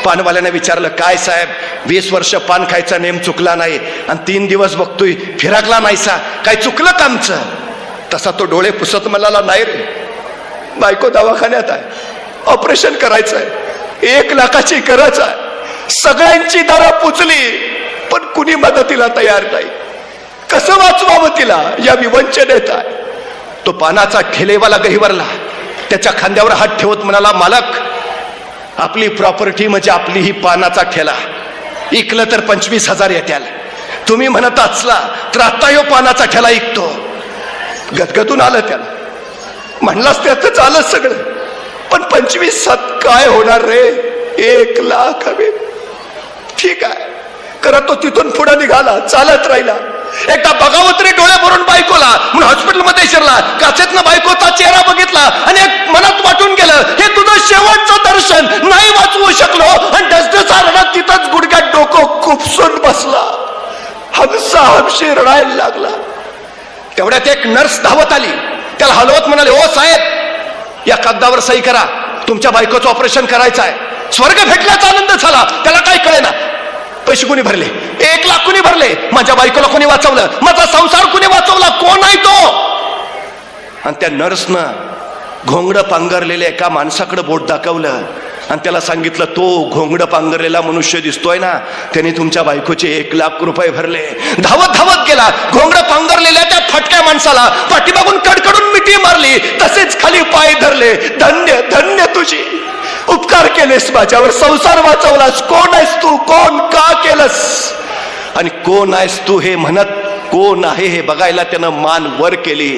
पानवाल्याने विचारलं, काय साहेब 20 वर्ष पान खायचा नेम चुकला नाही आणि 3 दिवस बघतोय फिरकला नाहीसा, काय चुकलं का आमचं? तसा तो डोळे पुसत म्हणाला, नाही रे, बायको दवाखान्यात आहे, ऑपरेशन करायचं आहे, 1 लाखाची गरज आहे, सगळ्यांची दारं पुचली पण कुणी मदतीला तयार नाही, कसं वाचवावं तिला या विवंचनेत आहे. तो पानाचा ठेलेवाला गहिवरला, त्याच्या खांद्यावर हात ठेवत म्हणाला, मालक, आपली प्रॉपर्टी म्हणजे आपली ही पानाचा ठेला, इकलं तर 25,000 येत्याल, तुम्ही म्हणत असला तर आता यो पानाचा ठेला इकतो. गदगदून आलं त्याला, म्हणलास त्याच आलं सगळं, पण 25,000 काय होणार रे, 1 लाख हवे. ठीक आहे करत तो तिथून पुढे निघाला, चालत राहिला. एकदा बघावं तरी डोळे भरून बायकोला म्हणून हॉस्पिटलमध्ये शिरला, काचेतनं बायकोचा चेहरा बघितला आणि एक मनात वाटून गेलं, हे तुझं शेवटचं दर्शन, नाही वाचवू शकलो, आणि डसडसा रडत तिथंच गुडघ्यात डोकं खुपसून बसला. हमसा हमशी रडायला लागला. तेवढ्यात एक नर्स धावत आली, त्याला हलवत म्हणाले, ओ साहेब, या कागदावर सही करा, तुमच्या बायकोचं ऑपरेशन करायचं आहे. स्वर्ग भेटल्याचा आनंद झाला, त्याला काय कळेना. पैसे कोणी भरले, 1 लाख कोणी भरले, माझ्या बायकोला कोणी वाचवलं, माझा संसार कोणी वाचवला, कोण आहे तो? आणि त्या नर्सनं घोंगडं पांघरलेल्या एका माणसाकडे बोट दाखवलं आणि त्याला सांगितलं, तो घोंगडं पांघरलेला मनुष्य दिसतोय ना, त्याने तुमच्या बायकोचे 1 लाख रुपये भरले. धावत धावत गेला, घोंगडं पांघरलेल्या त्या फटक्या माणसाला पाठीमागून कडकडून मिठी मारली, तसेच खाली पाय धरले. धन्य धन्य तुझी, उपकार केलेस माझ्यावर, संसार वाचवलास. कोण आहेस तू, कोण का केलंस, आणि कोण आहेस तू हे म्हणत कोण आहे हे बघायला त्यानं मान वर केली.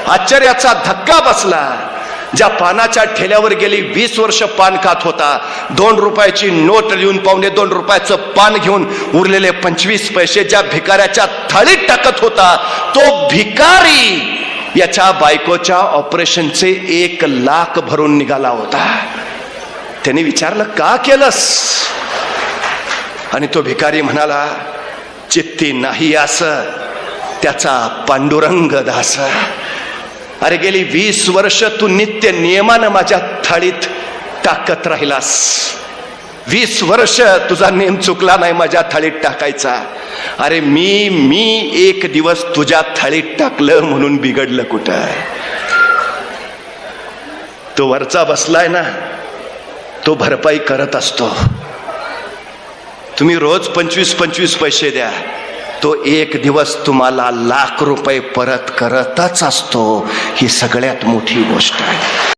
आश्चर्याचा धक्का बसला. ज्या पानाच्या ठेल्यावर गेली 20 वर्ष पान खात होता, 2 रुपयाची नोट लिहून $2.25 रुपयाचं पान घेऊन उरलेले 25 पैसे ज्या भिकाऱ्याच्या थाळीत टाकत होता, तो भिकारी याच्या बायकोच्या ऑपरेशनचे 1 लाख भरून निघाला होता. त्याने विचारलं, का केलंस? आणि तो भिकारी म्हणाला, चित्ती नाही असं त्याचा पांडुरंग दास. अरे गेली 20 वर्ष तू नित्य नियमानं माझ्या थाळीत टाकत राहिलास, 20 वर्ष तुझा नेम चुकला नाही माझ्या थाळीत टाकायचा. अरे मी 1 दिवस तुझ्या थाळीत टाकलं म्हणून बिघडलं कुठं? तो वरचा बसलाय ना, तो भरपाई करत असतो. तुम्ही रोज 25-25 पैसे द्या, तो 1 दिवस तुम्हाला 1 लाख रुपये परत करतच असतो. ही सगळ्यात मोठी गोष्ट आहे.